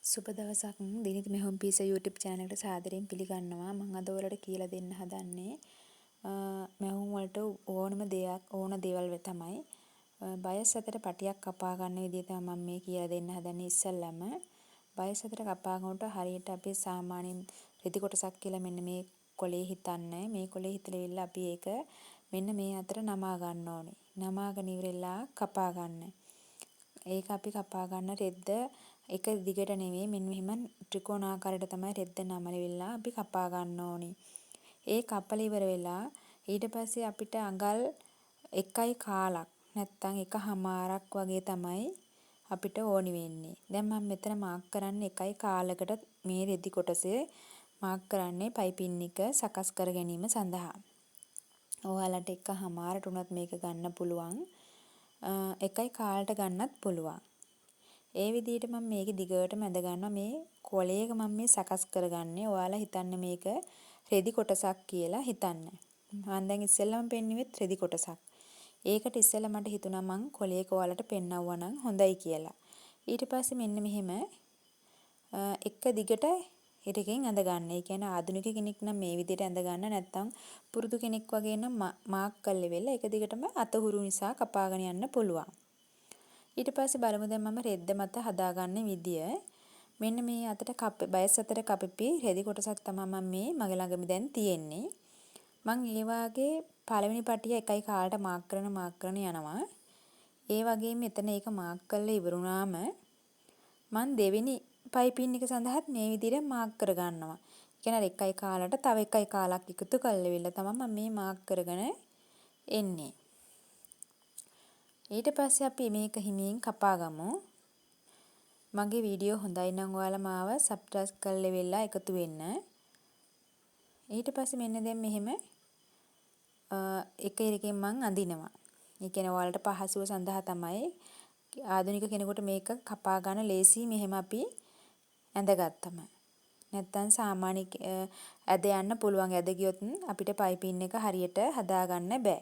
සුබ දවසක් Dinith මෙහොම් piece YouTube channel එකට සාදරයෙන් පිළිගන්නවා. මම අද ඔයාලට කියලා දෙන්න හදන්නේ මෙහොම් වලට ඕන දේවල් තමයි. බයස් අතර පටියක් කපා ගන්න විදිය තමයි මම මේ කියලා දෙන්න හදන්නේ. ඉස්සෙල්ලාම බයස් අතර කපා ගන්නකොට හරියට අපි සාමාන්‍යයෙන් රෙදි කොටසක් කියලා මෙන්න මේ කොලේ හිතන්නේ. මේ කොලේ හිතලෙවිල්ල අපි ඒක මෙන්න මේ අතර නමා ගන්න ඕනේ. නමාගෙන ඉවරලා කපා ගන්න. ඒක අපි කපා ගන්න රෙද්ද එක දිගට නෙවෙයි මෙන්න මෙහෙම ත්‍රිකෝණාකාරයට තමයි රෙද්ද නමලවිලා අපි කපා ගන්න ඕනේ. ඒ කපලා ඉවර වෙලා ඊට පස්සේ අපිට අඟල් 1.1 නැත්තම් 1.5ක් වගේ තමයි අපිට ඕනි වෙන්නේ. දැන් මම මෙතන මාක් කරන්නේ 1.1කට මේ රෙදි කොටසේ මාක් කරන්නේ පයිපින් එක සකස් කර ගැනීම සඳහා. ඔයාලට 1.5ට උනත් මේක ගන්න පුළුවන්. 1.1ට ගන්නත් පුළුවන්. ඒ විදිහට මම මේක දිගටම ඇඳ ගන්නවා. මේ කොලයක මම මේ සකස් කරගන්නේ. ඔයාලා හිතන්න මේක රෙදි කොටසක් කියලා හිතන්න. මම දැන් ඉස්සෙල්ලම පෙන්නුවෙත් රෙදි කොටසක්. ඒකට ඉස්සෙල්ලා මට හිතුණා මං කොලයක ඔයාලට පෙන්නවුවා නම් හොඳයි කියලා. ඊට පස්සේ මෙන්න මෙහෙම එක දිගට හිටකින් ඇඳ ගන්න. ඒ කියන්නේ ආධුනික කෙනෙක් නම් මේ විදිහට ඇඳ ගන්න නැත්නම් පුරුදු කෙනෙක් වගේ නම් මාක් කරලා වෙලා එක දිගටම අතහුරු නිසා කපාගෙන යන්න පුළුවන්. ඊට පස්සේ බලමු දැන් මම රෙද්ද මත හදාගන්න විදිය. මෙන්න මේ අතට බයස් අතට කපපි රෙදි කොටසක් තමයි මම මේ මගේ ළඟම දැන් තියෙන්නේ. මම ඒ වාගේ පළවෙනි පටිය 1.1ට මාක් කරන යනවා. ඒ වගේම මෙතන ඒක මාක් කරලා ඉවරුනාම මම දෙවෙනි පයිපින් එක සඳහාත් මේ විදිහට මාක් කර ගන්නවා. ඒ කියන්නේ 1.1ට තව 1.1ක් එකතු කරලා තමයි මම මේ මාක් කරගෙන එන්නේ. ඊට පස්සේ අපි මේක හිමින් කපා ගමු. මගේ වීඩියෝ හොඳයි නම් ඔයාලා මාව සබ්ස්ක්‍රයිබ් කරලා වෙලා එකතු වෙන්න. ඊට පස්සේ මෙන්න දැන් මෙහෙම එක එකකින් මං අඳිනවා. ඒ කියන්නේ ඔයාලට පහසුව සඳහා තමයි ආධුනික කෙනෙකුට මේක කපා ගන්න ලේසි මෙහෙම අපි ඇඳගත්තම. නැත්තම් සාමාන්‍ය ඇද යන්න පුළුවන්. ඇද ගියොත් අපිට පයිපින් එක හරියට හදාගන්න බෑ.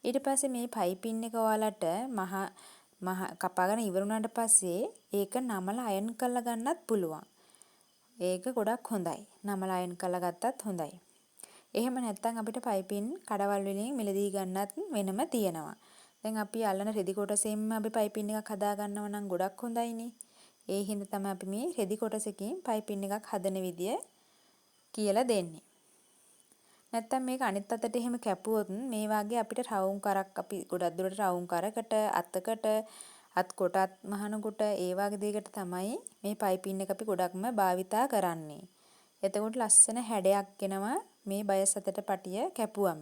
ඊට පස්සේ මේ පයිපින් එක ඔයාලට මහ කපාගෙන ඉවරුණාට පස්සේ ඒක නමලා අයන් කරලා ගන්නත් පුළුවන්. ඒක ගොඩක් හොඳයි. නමලා අයන් කරලා ගත්තත් හොඳයි. එහෙම නැත්නම් අපිට පයිපින් කඩවල් වලින් මිලදී ගන්නත් වෙනම තියෙනවා. දැන් අපි අල්ලන රෙදි කොටසෙන්ම අපි පයිපින් එකක් හදා ගන්නව නම් ගොඩක් හොඳයිනේ. ඒ හින්දා තමයි අපි මේ රෙදි කොටසකින් පයිපින් එකක් හදන විදිය කියලා දෙන්නේ. නැත්තම් මේක අනිත් අතට එහෙම කැපුවොත් මේ වාගේ අපිට රවුම් කරක් අපි ගොඩක් දුරට රවුම් කරකට අතකට අත් කොටත් මහන කොට ඒ වාගේ දෙයකට තමයි මේ පයිපින් එක අපි ගොඩක්ම භාවිතා කරන්නේ. එතකොට ලස්සන හැඩයක් එනවා මේ බයස් අතට පටිය කැපුවම.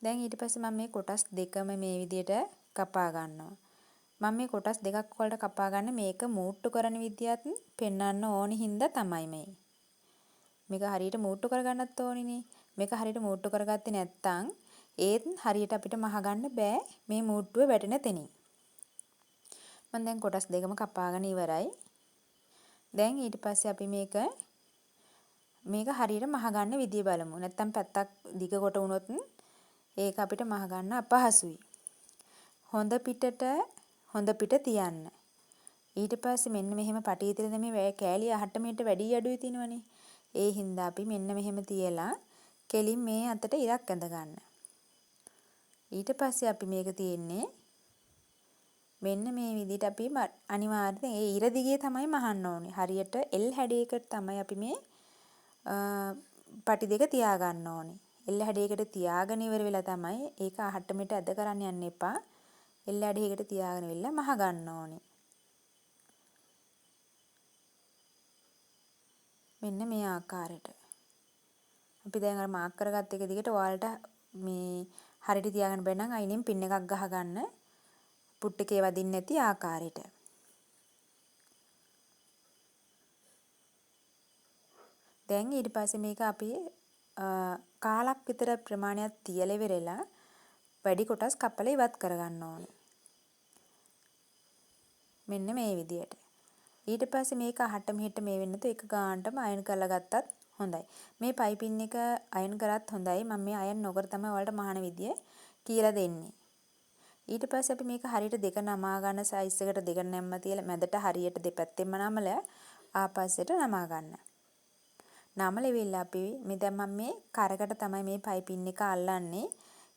දැන් ඊට පස්සේ මම මේ කොටස් දෙකම මේ විදියට කපා ගන්නවා. මම මේ කොටස් දෙකක් වලට කපා ගන්න මේක මූට්ටු කරන විදියත් පෙන්වන්න ඕනි හින්දා තමයි මේ. මේක හරියට මූට්ටු කරගන්නත් ඕනිනේ. මේක හරියට මූට්ටු කරගත්තේ නැත්නම් ඒත් හරියට අපිට මහ ගන්න බෑ මේ මූට්ටුව වැටෙන තැනින්. මම දැන් කොටස් දෙකම කපාගෙන ඉවරයි. දැන් ඊට පස්සේ අපි මේක හරියට මහ ගන්න විදිය බලමු. නැත්නම් පැත්තක් දිග කොට වුණොත් ඒක අපිට මහ ගන්න අපහසුයි. හොඳ පිට තියන්න. ඊට පස්සේ මෙන්න මෙහෙම පටිය තියලා මේ කෑලි 8 මීටර වැඩි අඩුයි තියෙනවනේ. ඒ හින්දා අපි මෙන්න මෙහෙම තියලා කෙලින් මේ අතට ඉරක් ඇඳ ගන්න. ඊට පස්සේ අපි මේක තියෙන්නේ මෙන්න මේ විදිහට අපි අනිවාර්යයෙන් ඒ ඉර දිගේ තමයි මහන්න ඕනේ. හරියට L හැඩයකට තමයි අපි මේ පටි දෙක තියා ගන්න ඕනේ. L හැඩයකට තියාගෙන ඉවර වෙලා තමයි ඒක 8 මීටර ඇද කරන්න යන්න එපා. L හැඩයකට තියාගෙන ඉල්ල මහ ගන්න ඕනේ. මෙන්න මේ ආකාරයට. අපි දැන් අර මාක් කරගත්ත එක දිගට ඔයාලට මේ හරියට තියාගන්න බැරි නම් අයිනෙන් පින් එකක් ගහගන්න. පුට් එකේ වදින්න නැති ආකාරයට. දැන් ඊට පස්සේ මේක අපි කාලක් විතර ප්‍රමාණයක් තියලා ඉවරලා වැඩි කොටස් කපලා ඉවත් කරගන්න ඕනේ. මෙන්න මේ විදියට. ඊට පස්සේ මේක අහට මෙහෙට මේ වෙන්න තු එක ගානටම අයන් කරලා ගත්තත් හොඳයි. මේ පයිපින් එක අයන් කරත් හොඳයි. මම මේ අයන් නොකර තමයි ඔයාලට මහන විදිය කියලා දෙන්නේ. ඊට පස්සේ අපි මේක හරියට දෙක නමා ගන්න සයිස් එකට දෙක නැම්ම තියලා මැදට හරියට දෙපැත්තෙම නමලා ආපස්සට නමා ගන්න. නමලෙවිලා අපි දැන් මම මේ කරකට තමයි මේ පයිපින් එක අල්ලන්නේ.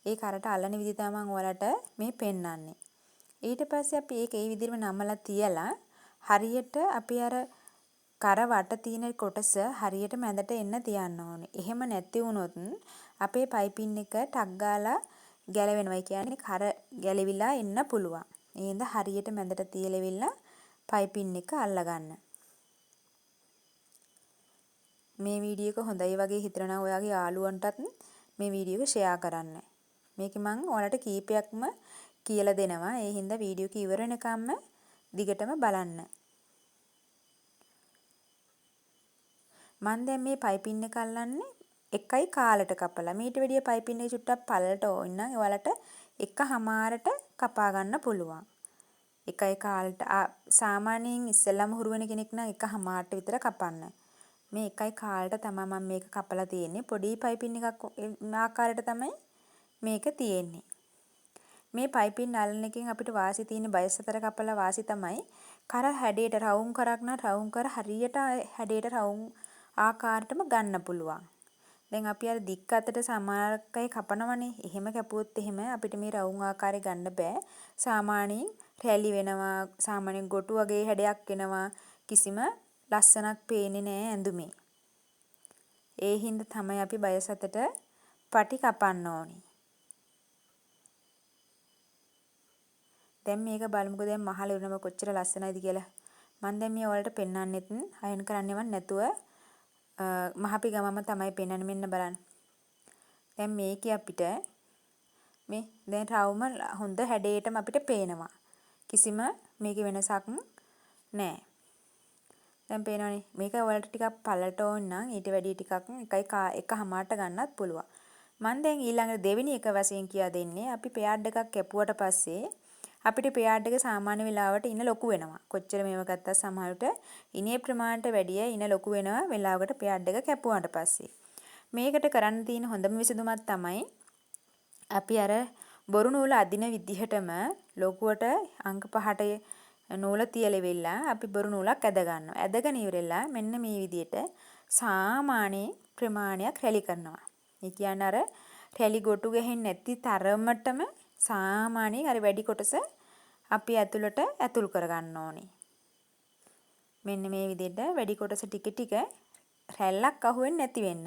ඒ කරට අල්ලන විදිහ තමයි මම ඔයාලට මේ පෙන්නන්නේ. ඊට පස්සේ අපි ඒක ඒ විදිහම නමලා තියලා හරියට අපි අර කර වට තියෙන කොටස හරියට මැදට එන්න තියන්න ඕනේ. එහෙම නැති වුණොත් අපේ පයිපින් එක ටක් ගාලා ගැලවෙනවා. ඒ කියන්නේ කර ගැලවිලා එන්න පුළුවන්. එහෙනම් හරියට මැදට තියලෙවිලා පයිපින් එක අල්ලගන්න. මේ වීඩියෝ එක හොඳයි වගේ හිතනවා ඔයාගේ යාළුවන්ටත් මේ වීඩියෝ එක ෂෙයා කරන්න. මේක මම ඔයාලට කීපයක්ම කියලා දෙනවා. ඒ හින්දා වීඩියෝ එක ඉවර වෙනකම්ම දිගටම බලන්න. මම දැන් මේ පයිපින් එක අල්ලන්නේ 1යි කාලට කපලා. මීට වැඩිය පයිපින් එක චුට්ටක් පළලට ඕන නම් ඔයාලට 1/2ට කපා ගන්න පුළුවන්. 1යි කාලට සාමාන්‍යයෙන් ඉස්සෙල්ලාම හුරු වෙන කෙනෙක් නම් 1/2ට විතර කපන්න. මේ 1යි කාලට තමයි මම මේක කපලා තියෙන්නේ. පොඩි පයිපින් එකක් ආකාරයට තමයි මේක තියෙන්නේ. මේ පයිපින් අල්ලන එකෙන් අපිට වාසි තියෙන බයස් අතර කපලා වාසි තමයි කර හැඩයට රවුම් කරක් නම් රවුම් කර හරියට හැඩයට රවුම් ආකාරයටම ගන්න පුළුවන්. දැන් අපි අර දික් අතට සමානක කපනවනේ. එහෙම කැපුවොත් එහෙම අපිට මේ රවුම් ආකාරය ගන්න බෑ. සාමාන්‍යයෙන් රැලි වෙනවා, සාමාන්‍යයෙන් ගොටු වගේ හැඩයක් එනවා. කිසිම ලස්සනක් පේන්නේ නෑ ඇඳුමේ. ඒ හින්දා තමයි අපි බයස් අතට පටි කපන්න ඕනේ. දැන් මේක බලමුකෝ දැන් මහල වෙනම කොච්චර ලස්සනයිද කියලා. මම දැන් මේ ඔයාලට පෙන්වන්නෙත් අයන් කරන්නේවත් නැතුව මහපි ගමම තමයි පෙන්වන්නේ. මෙන්න බලන්න. දැන් මේකේ අපිට මේ දැන් රවුම හොඳ හැඩයටම අපිට පේනවා. කිසිම මේකේ වෙනසක් නැහැ. දැන් පේනවනේ. මේක ඔයාලට ටිකක් පළලට ඕන නම් ඊට වැඩි ටිකක් එකමාරට ගන්නත් පුළුවන්. මම දැන් ඊළඟට දෙවෙනි එක වශයෙන් කියා දෙන්නේ අපි පෙයාඩ් එකක් කැපුවට පස්සේ අපිට පෙයාඩ් එක සාමාන්‍ය වෙලාවට ඉන ලොකු වෙනවා. කොච්චර මේව ගත්තත් සමහරට ඉනේ ප්‍රමාණයට වැඩිය ඉන ලොකු වෙනවා වෙලාවකට පෙයාඩ් එක කැපුවාට පස්සේ. මේකට කරන්න තියෙන හොඳම විසඳුමක් තමයි අපි අර බොරු නූල අදින විදිහටම ලොකුවට අංක 5ට නූල තියලෙවිලා අපි බොරු නූලක් ඇද ගන්නවා. ඇදගෙන ඉවරලා මෙන්න මේ විදිහට සාමාන්‍ය ප්‍රමාණයක් රැලි කරනවා. ඒ කියන්නේ අර රැලි ගොටු ගහෙන්නේ නැති තරමටම සාමාන්‍යයෙන් අර වැඩි කොටස අපි ඇතුළට ඇතුල් කරගන්න ඕනේ. මෙන්න මේ විදිහට වැඩි කොටස ටික ටික රැල්ලක් අහුවෙන්නේ නැති වෙන්න.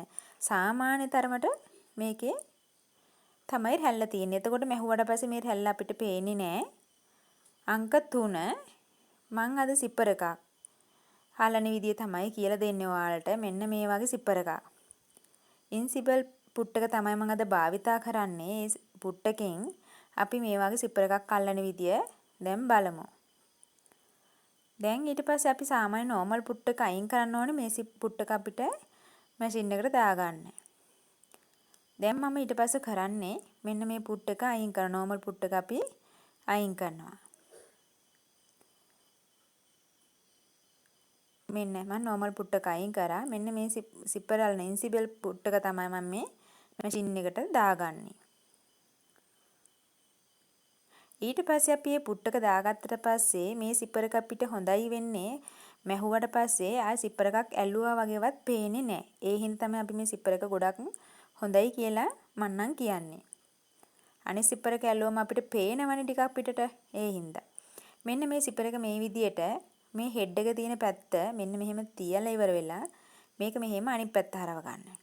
සාමාන්‍ය තරමට මේකේ තමයි රැල්ල තියෙන්නේ. එතකොට මැහුවට පස්සේ මේ රැල්ල අපිට පේන්නේ නැහැ. අංක 3 මං අද සිපර් එකක් හලන විදිය තමයි කියලා දෙන්නේ ඔයාලට. මෙන්න මේ වගේ සිපර් එකක්. ඉන්සිබල් පුට් එක තමයි මම අද භාවිතා කරන්නේ. ඒ පුට් එකෙන් අපි මේ වගේ සිපර් එකක් අල්ලන විදිය දැන් බලමු. දැන් ඊට පස්සේ අපි සාමාන්‍ය normal පුට් එක අයින් කරන්න ඕනේ මේ පුට් එක අපිට මැෂින් එකට දාගන්න. දැන් මම ඊට පස්සේ කරන්නේ මෙන්න මේ පුට් එක අයින් කරන normal පුට් එක අපි අයින් කරනවා. මෙන්න මම normal පුට් එක අයින් කරා. මෙන්න මේ සිපර් අල්ලන ඉන්සිබල් පුට් එක තමයි මම මේ මැෂින් එකට දාගන්නේ. ඊට පස්සේ අපි මේ පුට් එක දාගත්තට පස්සේ මේ සිපර් එක අපිට හොඳයි වෙන්නේ මැහුවට පස්සේ ආය සිපර් එකක් ඇල්ලුවා වගේවත් පේන්නේ නැහැ. ඒ හින්දා තමයි අපි මේ සිපර් එක ගොඩක් හොඳයි කියලා මන්නම් කියන්නේ. අනිත් සිපර් එක ඇල්ලුවම අපිට පේනවනේ ටිකක් පිටට. ඒ හින්දා මෙන්න මේ සිපර් එක මේ විදියට මේ හෙඩ් එක තියෙන පැත්ත මෙන්න මෙහෙම තියලා ඉවර වෙලා මේක මෙහෙම අනිත් පැත්ත හරව ගන්න.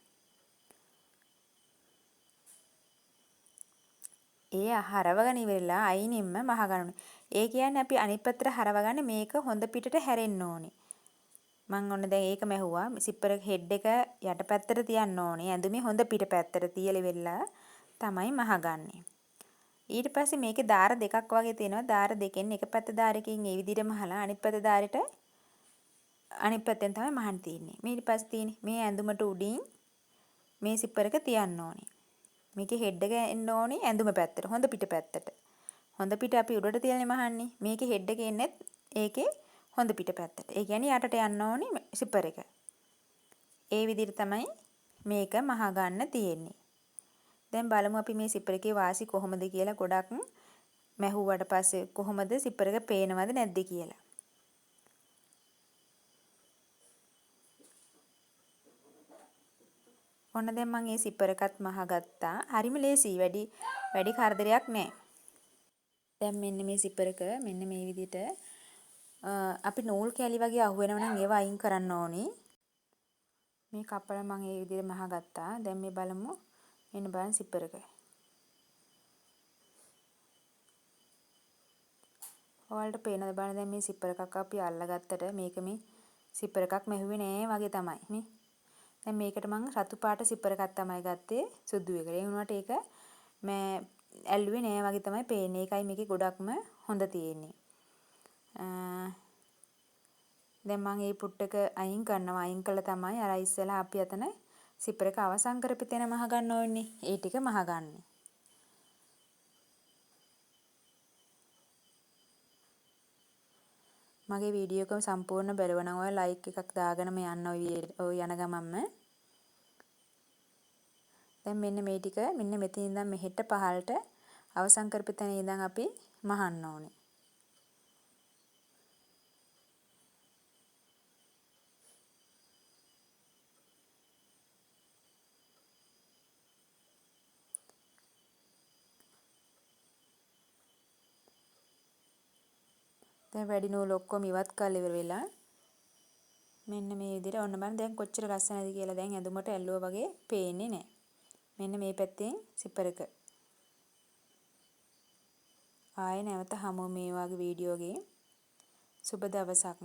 ඒ හරවගෙන ඉවරලා අයිනින්ම මහ ගන්නවා. ඒ කියන්නේ අපි අනිත් පැත්තට හරවගන්න මේක හොඳ පිටට හැරෙන්න ඕනේ. මම ඔන්න දැන් ඒක මැහුවා. සිප්පර හෙඩ් එක යට පැත්තට තියන්න ඕනේ. ඇඳුමේ හොඳ පිට පැත්තට තියලා ඉවරලා තමයි මහගන්නේ. ඊට පස්සේ මේකේ දාර දෙකක් වගේ තියෙනවා. දාර දෙකෙන් එක පැත්ත දාරකින් මේ විදිහට මහලා අනිත් පැත්ත දාරෙට අනිත් පැත්තෙන් තමයි මහන්න තියෙන්නේ. ඊට පස්සේ තියෙන්නේ මේ ඇඳුමට උඩින් මේ සිප්පර එක තියන්න ඕනේ. මේකේ හෙඩ් එක එන්න ඕනේ ඇඳුම පැත්තට. හොඳ පිට පැත්තට. හොඳ පිට අපි උඩට තියන්නේ මහන්නේ. මේකේ හෙඩ් එක එන්නේ ඒකේ හොඳ පිට පැත්තට. ඒ කියන්නේ යටට යන්න ඕනේ සිපර් එක. ඒ විදිහට තමයි මේක මහා ගන්න තියෙන්නේ. දැන් බලමු අපි මේ සිපර් එකේ වාසි කොහොමද කියලා ගොඩක් මැහුවට පස්සේ කොහොමද සිපර් එක පේනවද නැද්ද කියලා. ඔන්න දැන් මම මේ සිපර් එකත් මහගත්තා. හරිම ලේසියි. වැඩි කරදරයක් නැහැ. දැන් මෙන්න මේ සිපර් එක මෙන්න මේ විදිහට අපි නූල් කැලි වගේ අහු වෙනව නම් ඒවා අයින් කරන්න ඕනි. මේ කපල මම මේ විදිහට මහගත්තා. දැන් මේ බලමු. මෙන්න බලන්න සිපර් එක. ඔයාලට පේනද බලන්න දැන් මේ සිපර් එකක් අපි අල්ලගත්තට මේක මේ සිපර් එකක් මැහුවේ නෑ වගේ තමයි නේ. දැන් මේකට මම රතු පාට සිපර් එකක් තමයි ගත්තේ සුදු එකට. ඒ වුණාට ඒක මම ඇල්ලුවේ නෑ වගේ තමයි පේන්නේ. ඒකයි මේකේ ගොඩක්ම හොඳ තියෙන්නේ. දැන් මම මේ පුට් එක අයින් කරනවා. අයින් කළා තමයි අර ඉස්සෙල්ලා අපි අතන සිපර් එක අවසන් කරපු තැන මහ ගන්න ඕනේ. ඒ ටික මහ ගන්න. මගේ වීඩියෝ එක සම්පූර්ණ බලව නම් ඔය ලයික් එකක් දාගෙනම යන්න ඔය යන ගමන්ම දැන් මෙන්න මේ ටික මෙන්න මෙතන ඉඳන් මෙහෙට පහළට අවසන් කරපු තැන ඉඳන් අපි මහන්න ඕනේ. දැන් වැඩි නූල් ඔක්කොම ඉවත් කරලා ඉවර වෙලා මෙන්න මේ විදිහට ඔන්න බලන්න දැන් කොච්චර ලස්සනද කියලා දැන් ඇඳුමට ඇල්ලුවා වගේ පේන්නේ නැහැ. මෙන්න මේ පැත්තෙන් සිපර් එක. ආයෙ නැවත හමු මේ වගේ වීඩියෝ එකකින්. සුබ දවසක්.